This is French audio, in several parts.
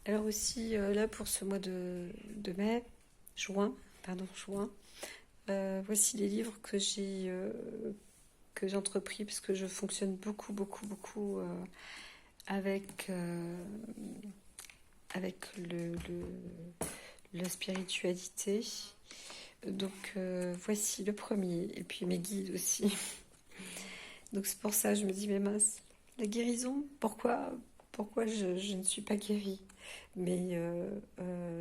Alors aussi, là, pour ce mois de mai, juin, voici les livres que j'ai entrepris, parce que je fonctionne beaucoup, beaucoup, beaucoup avec, avec la spiritualité. Donc, voici le premier, et puis mes guides aussi. Donc, c'est pour ça, je me dis, mais mince, la guérison, pourquoi je ne suis pas guérie? Mais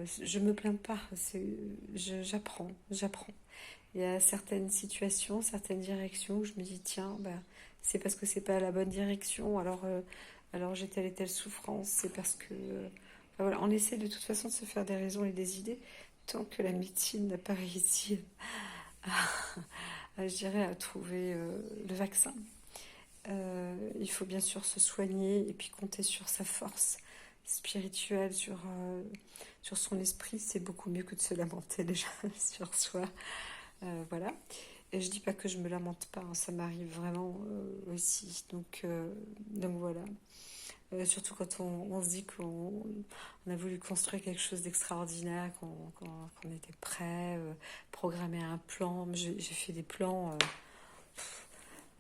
je me plains pas, j'apprends. Il y a certaines situations, certaines directions où je me dis, tiens, bah, c'est parce que c'est pas la bonne direction, alors j'ai telle et telle souffrance, c'est parce que... enfin, voilà, on essaie de toute façon de se faire des raisons et des idées, tant que la médecine n'a pas réussi je dirais, à trouver le vaccin. Il faut bien sûr se soigner et puis compter sur sa force spirituelle, sur son esprit. C'est beaucoup mieux que de se lamenter déjà sur soi. Voilà. Et je dis pas que je me lamente pas, hein, ça m'arrive vraiment aussi. Donc voilà. Surtout quand on se dit qu'on a voulu construire quelque chose d'extraordinaire, qu'on était prêt, programmer un plan. J'ai fait des plans,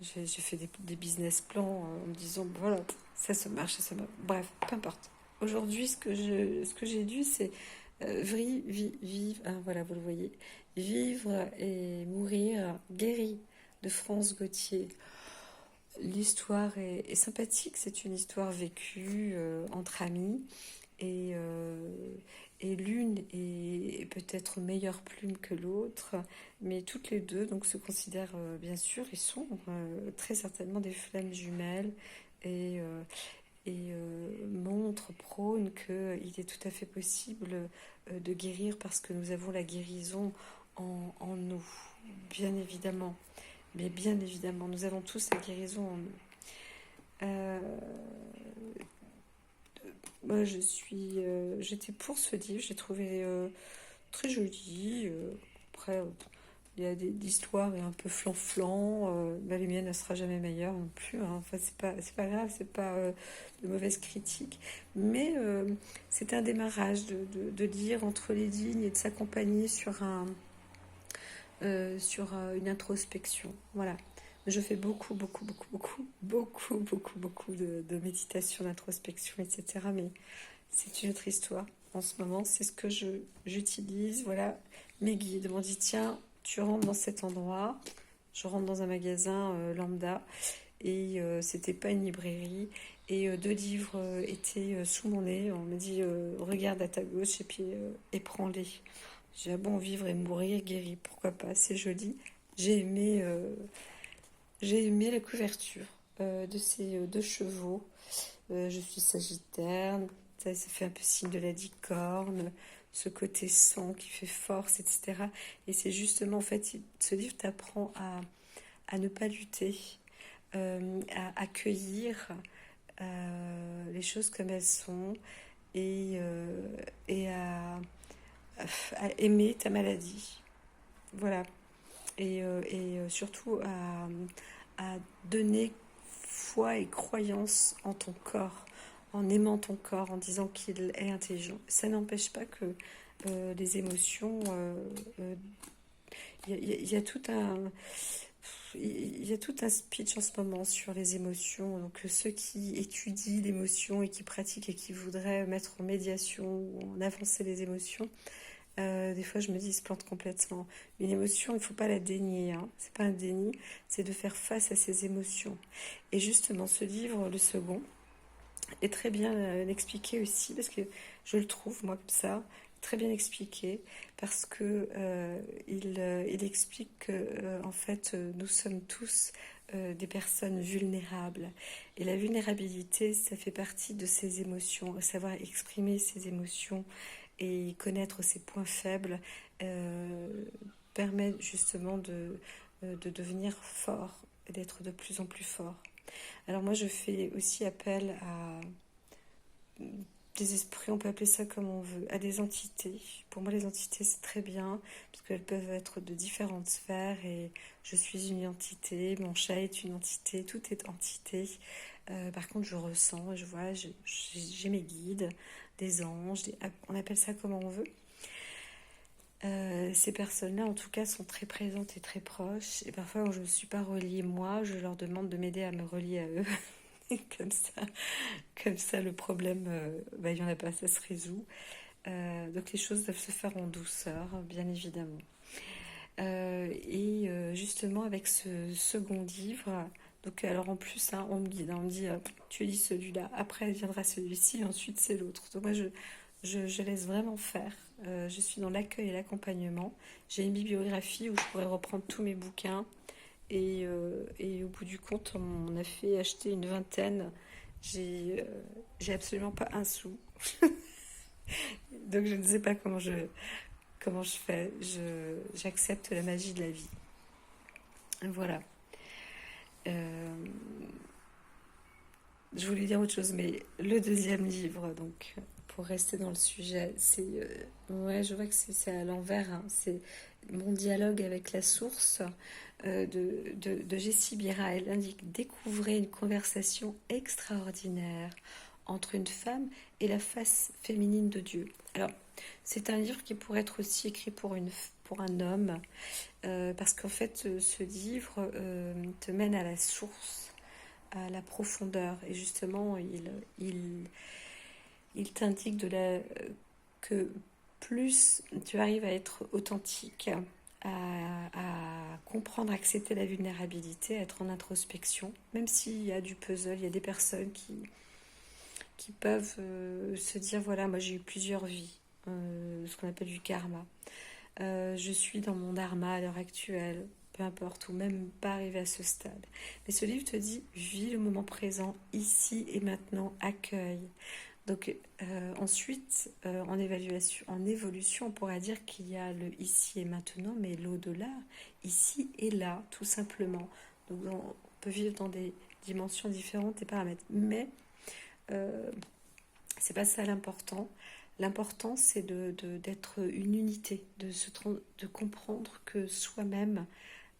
j'ai fait des business plans en me disant, voilà, ça se marche, ça se marche. Bref, peu importe. Aujourd'hui, ce que j'ai dû, c'est vivre, hein, voilà, vous le voyez, vivre et mourir guéri de France Gauthier. L'histoire est sympathique, c'est une histoire vécue entre amis et, euh, et l'une est peut-être meilleure plume que l'autre, mais toutes les deux donc se considèrent bien sûr et sont très certainement des flammes jumelles et, euh, montrent, prônent qu'il est tout à fait possible de guérir parce que nous avons la guérison en nous, bien évidemment. Mais bien évidemment, nous avons tous la guérison en nous. Euh, Moi, j'étais pour ce livre, j'ai trouvé très joli. Après, il y a l'histoire est un peu flan-flan. Bah, les miennes, ne sera jamais meilleure non plus, hein. Enfin, c'est pas grave, c'est pas de mauvaise critique. Mais c'est un démarrage de lire entre les lignes et de s'accompagner sur une introspection. Voilà. Je fais beaucoup de méditation, d'introspection, etc. Mais c'est une autre histoire. En ce moment, c'est ce que j'utilise. Voilà, mes guides m'ont dit, tiens, tu rentres dans cet endroit. Je rentre dans un magasin lambda et c'était pas une librairie. Et deux livres étaient sous mon nez. On me dit, regarde à ta gauche et prends-les. J'ai bon, vivre et mourir guéri, pourquoi pas, c'est joli. J'ai aimé, euh, j'ai aimé la couverture de ces deux chevaux. Je suis sagittaire, ça fait un peu signe de la licorne, ce côté sang qui fait force, etc. Et c'est justement, en fait, ce livre t'apprend à ne pas lutter, à accueillir les choses comme elles sont et, euh, et à aimer ta maladie. Voilà. Et surtout à donner foi et croyance en ton corps, en aimant ton corps, en disant qu'il est intelligent. Ça n'empêche pas que les émotions, il y a tout il y a tout un speech en ce moment sur les émotions. Donc ceux qui étudient l'émotion et qui pratiquent et qui voudraient mettre en médiation ou en avancer les émotions, des fois, je me dis, ils se plantent complètement. Une émotion, il ne faut pas la dénier, hein. C'est pas un déni, c'est de faire face à ses émotions. Et justement, ce livre, le second, est très bien expliqué aussi, parce que je le trouve, moi, comme ça, très bien expliqué, parce que il explique que, en fait, nous sommes tous des personnes vulnérables. Et la vulnérabilité, ça fait partie de ces émotions, savoir exprimer ses émotions et connaître ses points faibles euh, permet justement de devenir fort et d'être de plus en plus fort. Alors moi je fais aussi appel à des esprits, on peut appeler ça comme on veut, à des entités. Pour moi les entités c'est très bien parce qu'elles peuvent être de différentes sphères et je suis une entité, mon chat est une entité, tout est entité. Par contre, je ressens, je vois, j'ai mes guides, des anges, on appelle ça comme on veut. Ces personnes-là, en tout cas, sont très présentes et très proches. Et parfois, quand je ne me suis pas reliée moi, je leur demande de m'aider à me relier à eux. Et comme ça, le problème, il n'y en a pas, ça se résout. Donc les choses doivent se faire en douceur, bien évidemment. Justement, avec ce second livre, donc alors en plus, hein, on me guide, hein, on me dit, tu lis celui-là, après viendra celui-ci, ensuite c'est l'autre. Donc moi, je laisse vraiment faire. Je suis dans l'accueil et l'accompagnement. J'ai une bibliographie où je pourrais reprendre tous mes bouquins. Et au bout du compte, on a fait acheter une vingtaine. J'ai absolument pas un sou. Donc je ne sais pas comment je fais. J'accepte la magie de la vie. Voilà. Euh, je voulais dire autre chose, mais le deuxième livre, donc pour rester dans le sujet, ouais, je vois que c'est à l'envers, hein. C'est mon dialogue avec la source de Jessie Bira. Elle indique: découvrez une conversation extraordinaire entre une femme et la face féminine de Dieu. Alors, c'est un livre qui pourrait être aussi écrit pour un homme, parce qu'en fait, ce livre te mène à la source, à la profondeur. Et justement, il t'indique que plus tu arrives à être authentique, à comprendre, à accepter la vulnérabilité, à être en introspection, même s'il y a du puzzle, il y a des personnes qui peuvent se dire, voilà, moi j'ai eu plusieurs vies, ce qu'on appelle du karma. Je suis dans mon dharma à l'heure actuelle, peu importe, ou même pas arrivé à ce stade. Mais ce livre te dit, vis le moment présent, ici et maintenant, accueille. Donc ensuite, en évolution, on pourrait dire qu'il y a le ici et maintenant, mais l'au-delà, ici et là, tout simplement. Donc on peut vivre dans des dimensions différentes et paramètres. Mais euh, c'est pas ça l'important. L'important, c'est d'être une unité, de comprendre que soi-même,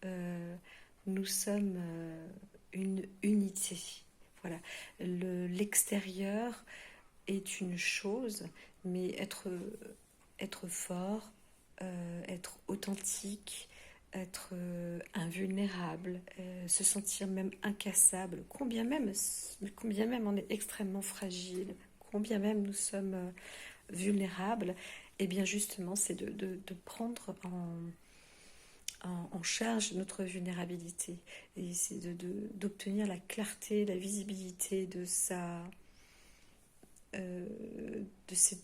euh, nous sommes une unité. Voilà. L'extérieur est une chose, mais être fort, être authentique, être invulnérable, se sentir même incassable, combien même on est extrêmement fragile, combien même nous sommes vulnérables, et bien justement c'est de prendre en charge notre vulnérabilité, et c'est d'obtenir la clarté, la visibilité euh, de ses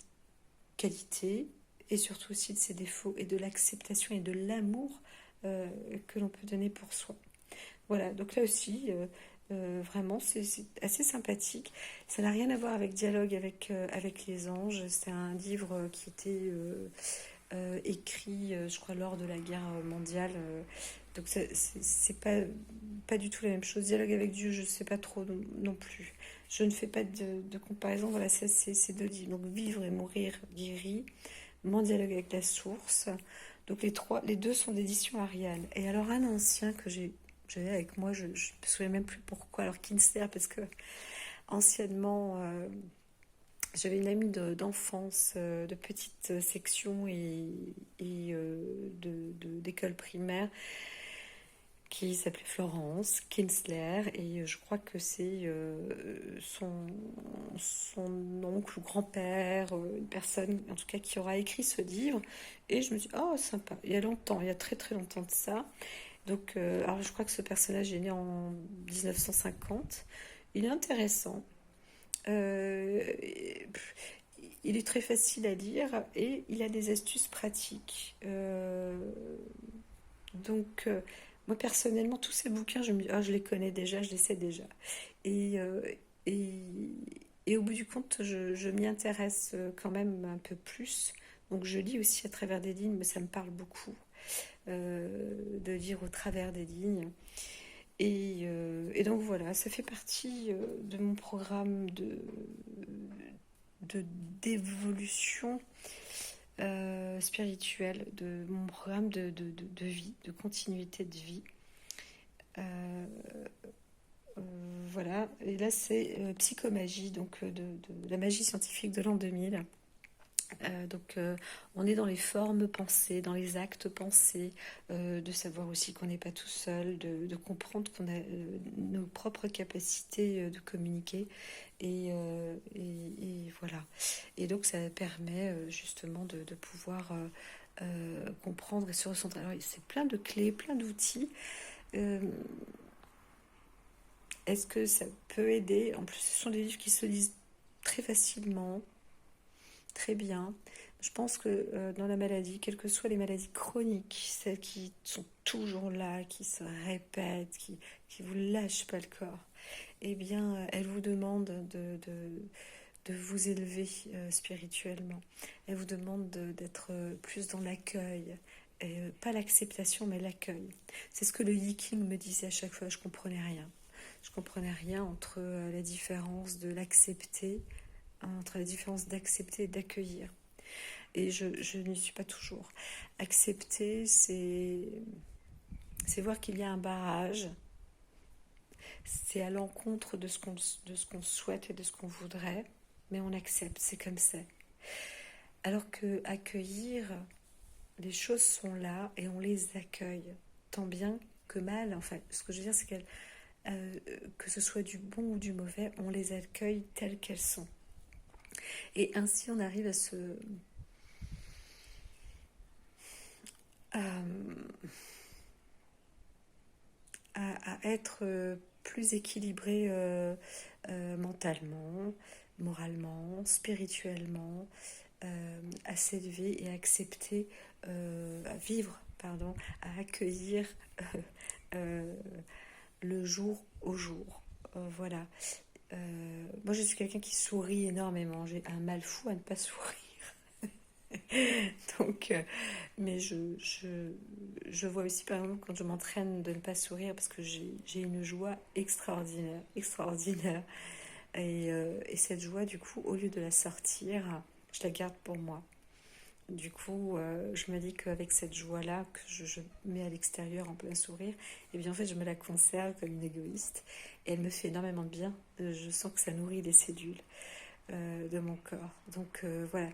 qualités, et surtout aussi de ses défauts, et de l'acceptation et de l'amour que l'on peut donner pour soi. Voilà, donc là aussi, vraiment, c'est assez sympathique. Ça n'a rien à voir avec Dialogue avec les anges. C'est un livre qui était écrit, je crois, lors de la guerre mondiale. Donc c'est pas du tout la même chose. Dialogue avec Dieu, je ne sais pas trop non plus. Je ne fais pas de comparaison. Voilà, c'est deux livres. Donc Vivre et mourir guéri, Mon dialogue avec la source. Donc les deux sont d'édition Arial. Et alors un ancien que j'avais avec moi, je ne me souviens même plus pourquoi. Alors Kinsler, parce que anciennement, j'avais une amie d'enfance, de petite section et d'école primaire, qui s'appelait Florence Kinsler, et je crois que c'est son oncle ou grand-père, une personne en tout cas qui aura écrit ce livre. Et je me dis, oh sympa, il y a longtemps, il y a très très longtemps de ça. Donc, alors je crois que ce personnage est né en 1950. Il est intéressant. Euh, il est très facile à lire et il a des astuces pratiques. Donc, moi personnellement, tous ces bouquins, je me dis, ah, je les connais déjà, je les sais déjà. Et, euh, et, et au bout du compte, je m'y intéresse quand même un peu plus. Donc, je lis aussi à travers des lignes, mais ça me parle beaucoup de lire au travers des lignes. Et donc voilà, ça fait partie de mon programme de d'évolution spirituelle, de mon programme de vie, de continuité de vie. Euh, voilà, et là c'est psychomagie, donc de la magie scientifique de l'an 2000. On est dans les formes pensées, dans les actes pensés, de savoir aussi qu'on n'est pas tout seul, de comprendre qu'on a nos propres capacités de communiquer. Et voilà. Et donc ça permet justement de pouvoir comprendre et se recentrer. Alors c'est plein de clés, plein d'outils. Euh, Est-ce que ça peut aider? En plus, ce sont des livres qui se lisent très facilement, très bien. Je pense que dans la maladie, quelles que soient les maladies chroniques, celles qui sont toujours là, qui se répètent, qui vous lâchent pas le corps, eh bien, elles vous demandent de vous élever spirituellement. Elles vous demandent d'être plus dans l'accueil. Et, pas l'acceptation, mais l'accueil. C'est ce que le Yiking me disait à chaque fois, je comprenais rien. Je comprenais rien entre la différence de l'accepter, entre la différence d'accepter et d'accueillir. Et je n'y suis pas toujours. Accepter, c'est voir qu'il y a un barrage, c'est à l'encontre de ce qu'on souhaite et de ce qu'on voudrait, mais on accepte, c'est comme ça. Alors que accueillir, les choses sont là et on les accueille, tant bien que mal. Enfin, ce que je veux dire, c'est que ce soit du bon ou du mauvais, on les accueille telles qu'elles sont. Et ainsi, on arrive à, à être plus équilibré mentalement, moralement, spirituellement, à s'élever et à accepter, à vivre, pardon, à accueillir euh, le jour au jour. Voilà. Moi, je suis quelqu'un qui sourit énormément. J'ai un mal fou à ne pas sourire. Donc, mais je vois aussi, par exemple, quand je m'entraîne de ne pas sourire parce que j'ai une joie extraordinaire, extraordinaire. Et cette joie, du coup, au lieu de la sortir, je la garde pour moi. Du coup, je me dis qu'avec cette joie-là que je mets à l'extérieur en plein sourire, et bien en fait, je me la conserve comme une égoïste. Et elle me fait énormément de bien. Je sens que ça nourrit les cellules de mon corps. Donc voilà,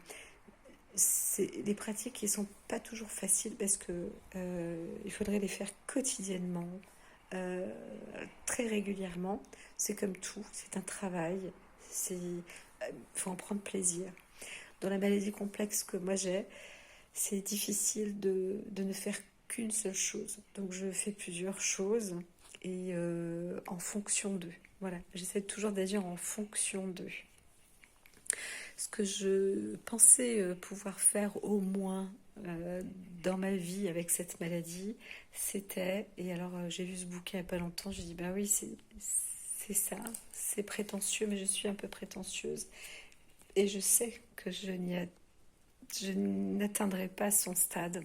c'est des pratiques qui ne sont pas toujours faciles parce que il faudrait les faire quotidiennement, euh, très régulièrement. C'est comme tout, c'est un travail. Faut en prendre plaisir. Dans la maladie complexe que moi j'ai, c'est difficile de ne faire qu'une seule chose. Donc je fais plusieurs choses et en fonction d'eux. Voilà, j'essaie toujours d'agir en fonction d'eux. Ce que je pensais pouvoir faire au moins euh, dans ma vie avec cette maladie, c'était, et alors j'ai vu ce bouquin il n'y a pas longtemps, j'ai dit, bah oui, c'est ça, c'est prétentieux, mais je suis un peu prétentieuse. Et je sais que je n'atteindrai pas son stade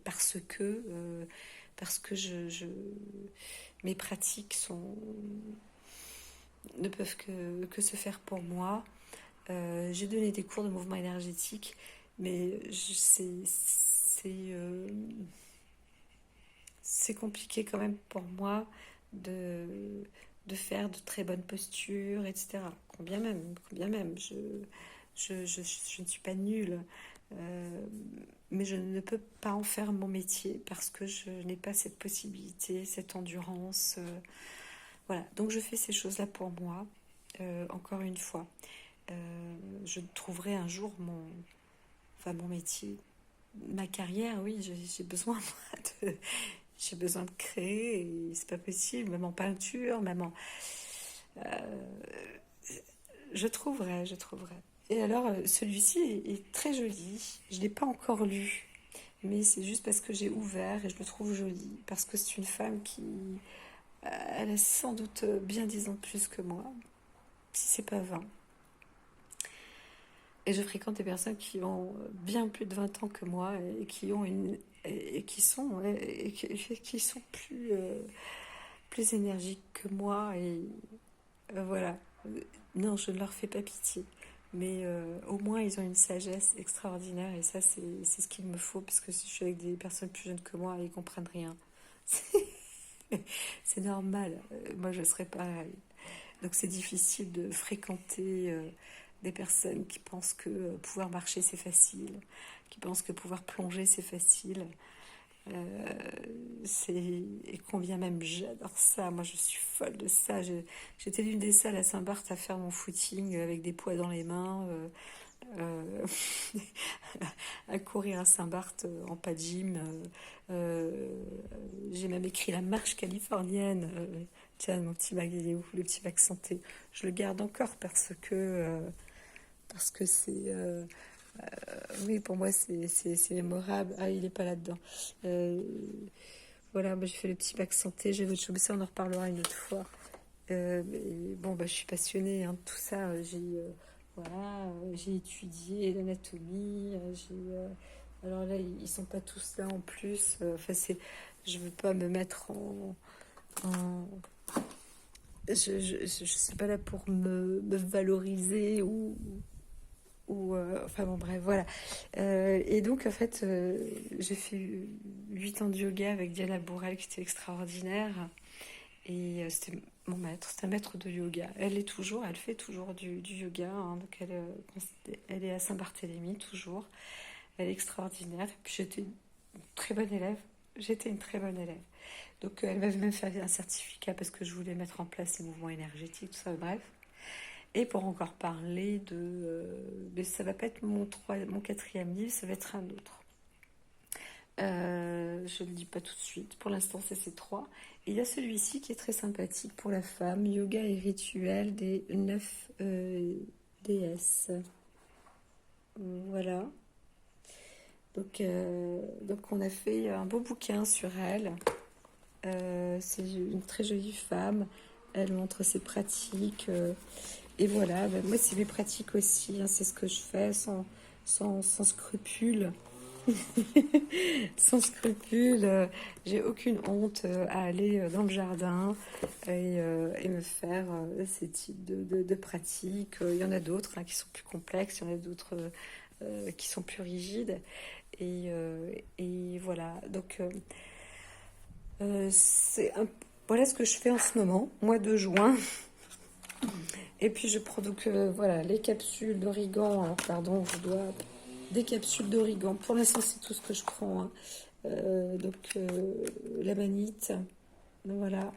parce que mes pratiques ne peuvent que se faire pour moi. J'ai donné des cours de mouvement énergétique, mais c'est compliqué quand même pour moi de, de faire de très bonnes postures, etc. Combien même, je ne suis pas nulle, euh, mais je ne peux pas en faire mon métier parce que je n'ai pas cette possibilité, cette endurance. Voilà, donc je fais ces choses-là pour moi, encore une fois. Je trouverai un jour mon métier, ma carrière, oui, j'ai besoin j'ai besoin de créer et c'est pas possible, même en peinture, même en, euh, je trouverai. Et alors, celui-ci est très joli. Je l'ai pas encore lu, mais c'est juste parce que j'ai ouvert et je le trouve joli, parce que c'est une femme qui, elle a sans doute bien 10 ans de plus que moi, si c'est pas 20. Et je fréquente des personnes qui ont bien plus de 20 ans que moi et qui ont et qui sont ouais, qui sont plus énergiques que moi et voilà. Non, je ne leur fais pas pitié. Mais au moins, ils ont une sagesse extraordinaire et ça, c'est ce qu'il me faut parce que si je suis avec des personnes plus jeunes que moi, ils comprennent rien. C'est normal, moi je serais pareil. Donc c'est difficile de fréquenter des personnes qui pensent que pouvoir marcher c'est facile, qui pensent que pouvoir plonger c'est facile. Euh, et combien même j'adore ça, moi je suis folle de ça. J'étais l'une des seules à Saint-Barth à faire mon footing avec des poids dans les mains, euh, à courir à Saint-Barth en pas de gym. J'ai même écrit la marche californienne. Tiens, mon petit bac, il est où, le petit bac santé? Je le garde encore parce que c'est... oui, pour moi, c'est mémorable. Ah, il n'est pas là-dedans. Euh, voilà, moi, j'ai fait le petit bac santé. J'ai autre chose, mais ça, on en reparlera une autre fois. Mais bon, bah, je suis passionnée hein, de tout ça. Voilà, j'ai étudié l'anatomie. Alors là, ils sont pas tous là en plus. Enfin, je veux pas me mettre en, je suis pas là pour me valoriser enfin bon bref voilà. Et donc en fait j'ai fait 8 ans de yoga avec Diana Bourrel qui était extraordinaire et c'était mon maître, c'était un maître de yoga. Elle fait toujours du yoga hein, donc elle est à Saint-Barthélemy toujours. Elle est extraordinaire et puis j'étais une très bonne élève. Donc elle m'avait même fait un certificat parce que je voulais mettre en place ces mouvements énergétiques, tout ça, bref. Et pour encore parler mais ça va pas être mon quatrième livre, ça va être un autre. Je ne le dis pas tout de suite. Pour l'instant, c'est ces trois. Et il y a celui-ci qui est très sympathique pour la femme, Yoga et rituel des 9 déesses. Voilà. Donc on a fait un beau bouquin sur elle. C'est une très jolie femme. Elle montre ses pratiques. Et voilà, ben moi c'est mes pratiques aussi. Hein, c'est ce que je fais sans scrupule. Sans scrupule. J'ai aucune honte à aller dans le jardin et me faire ces types de pratiques. Il y en a d'autres hein, qui sont plus complexes, il y en a d'autres qui sont plus rigides. Et voilà. Donc voilà ce que je fais en ce moment, mois de juin. Et puis je prends donc voilà les capsules d'origan. Alors pardon, je dois des capsules d'origan. Pour l'instant, c'est tout ce que je prends. Hein. La manite, voilà.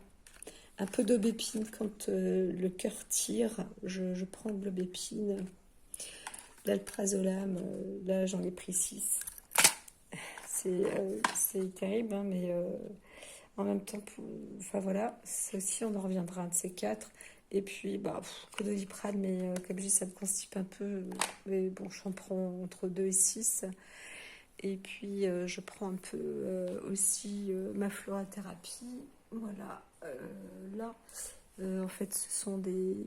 Un peu d'aubépine quand le cœur tire. Je prends de l'aubépine. L'alprazolam, là j'en ai pris 6. C'est terrible, hein, mais en même temps, enfin voilà, ça aussi on en reviendra un de ces quatre. Et puis, bah, Codoliprane, mais comme je dis, ça me constipe un peu. Mais bon, j'en prends entre 2 et 6. Et puis, je prends un peu aussi ma florathérapie. Voilà, là, en fait, ce sont de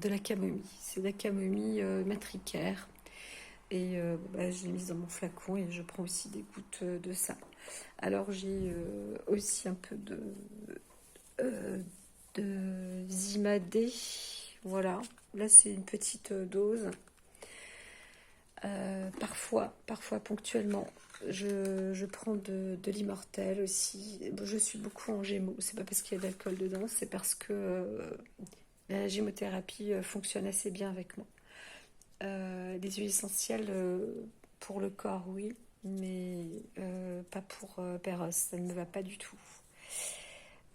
la camomille. C'est de la camomille matricaire. Et bah, je l'ai mise dans mon flacon et je prends aussi des gouttes de ça. Alors j'ai aussi un peu euh, de Zimadé. Voilà, là c'est une petite dose. Parfois, ponctuellement, je prends de l'immortel aussi. Je suis beaucoup en gémeaux. C'est pas parce qu'il y a de l'alcool dedans, c'est parce que la gémothérapie fonctionne assez bien avec moi. Les huiles essentielles pour le corps, oui, mais pas pour Péros. Ça ne me va pas du tout.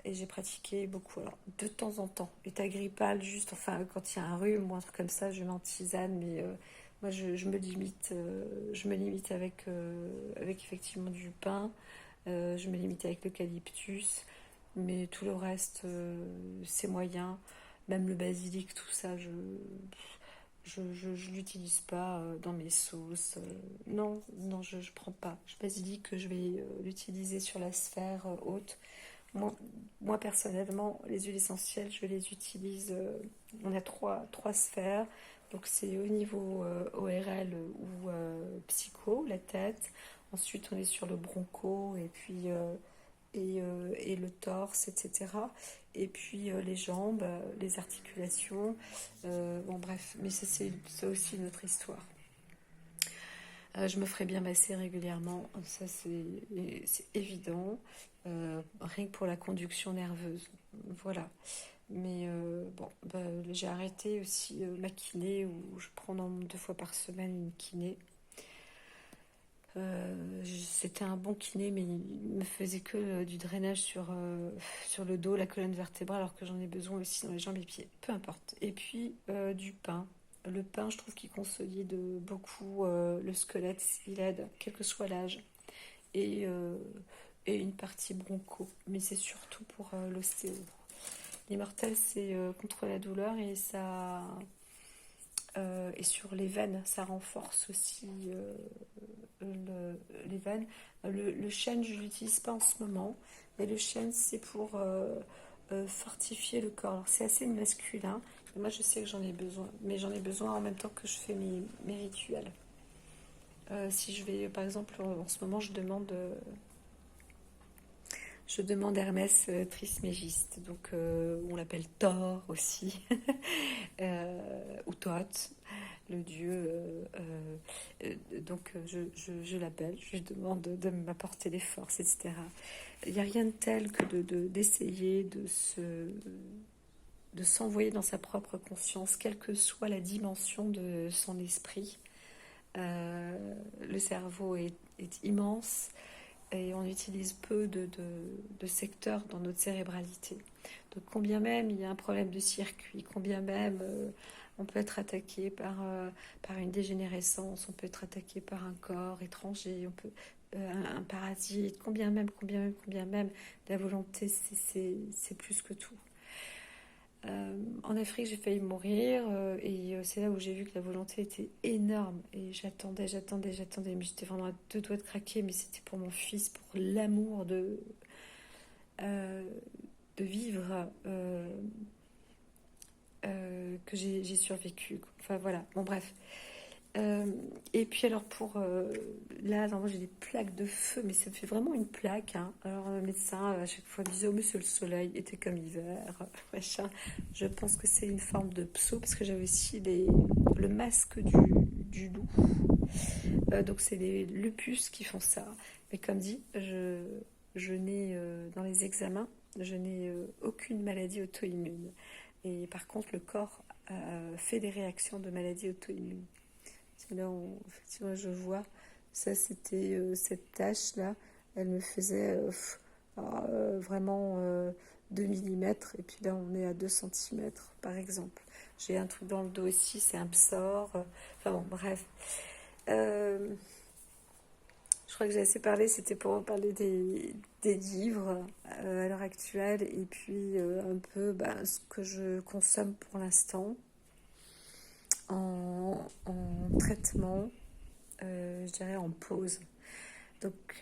Et j'ai pratiqué beaucoup. Alors, de temps en temps, l'état grippal, juste, enfin, quand il y a un rhume ou un truc comme ça, je mets en tisane, mais moi, je me limite avec effectivement du pain, je me limite avec l'eucalyptus, mais tout le reste, c'est moyen. Même le basilic, tout ça, je l'utilise pas dans mes sauces. Non, non, je prends pas. Je basilic que je vais l'utiliser sur la sphère haute. Moi, moi, personnellement, les huiles essentielles, je les utilise. On a trois sphères. Donc c'est au niveau ORL ou psycho, la tête. Ensuite, on est sur le broncho et puis et le torse, etc. Et puis les jambes, les articulations. Bon, bref, mais ça, c'est aussi une autre histoire. Je me ferai bien masser régulièrement, ça c'est évident, rien que pour la conduction nerveuse. Voilà. Mais bon, bah, j'ai arrêté aussi ma kiné où je prends 2 fois par semaine une kiné. C'était un bon kiné, mais il me faisait que du drainage sur le dos, la colonne vertébrale, alors que j'en ai besoin aussi dans les jambes et les pieds. Peu importe. Et puis du pain. Le pain, je trouve qu'il consolide beaucoup le squelette, il aide, quel que soit l'âge. Et, euh, et une partie broncho. Mais c'est surtout pour l'ostéo. L'immortel, c'est contre la douleur et ça. Et sur les veines, ça renforce aussi les veines. Le chêne, je ne l'utilise pas en ce moment, mais le chêne, c'est pour fortifier le corps. Alors, c'est assez masculin. Et moi, je sais que j'en ai besoin, mais j'en ai besoin en même temps que je fais mes rituels. Si je vais, par exemple, en ce moment, je demande Hermès Trismégiste, donc on l'appelle Thor aussi, ou Thoth, le dieu. Donc je l'appelle, je lui demande de m'apporter des forces, etc. Il n'y a rien de tel que d'essayer de s'envoyer dans sa propre conscience, quelle que soit la dimension de son esprit. Le cerveau est immense et on utilise peu de secteurs dans notre cérébralité. Donc combien même il y a un problème de circuit, combien même on peut être attaqué par une dégénérescence, on peut être attaqué par un corps étranger, un parasite, combien même, la volonté c'est plus que tout. En Afrique, j'ai failli mourir et c'est là où j'ai vu que la volonté était énorme et j'attendais, mais j'étais vraiment à 2 doigts de craquer, mais c'était pour mon fils, pour l'amour euh, de vivre que j'ai survécu. Enfin voilà, bon bref. Et puis alors là, alors moi j'ai des plaques de feu, mais ça me fait vraiment une plaque, hein. Alors le médecin à chaque fois me disait: oh monsieur, le soleil était comme l'hiver, machin. Je pense que c'est une forme de pso, parce que j'avais aussi le masque du loup. Donc c'est les lupus qui font ça. Mais comme dit, je n'ai dans les examens, je n'ai aucune maladie auto-immune. Et par contre, le corps fait des réactions de maladies auto-immunes. Là, effectivement, je vois, ça c'était cette tâche-là, elle me faisait vraiment 2 millimètres, et puis là on est à 2 centimètres par exemple. J'ai un truc dans le dos aussi, c'est un psor. Enfin bon, bref. Euh, je crois que j'ai assez parlé, c'était pour parler des livres à l'heure actuelle, et puis un peu ce que je consomme pour l'instant en traitement, je dirais en pause. Donc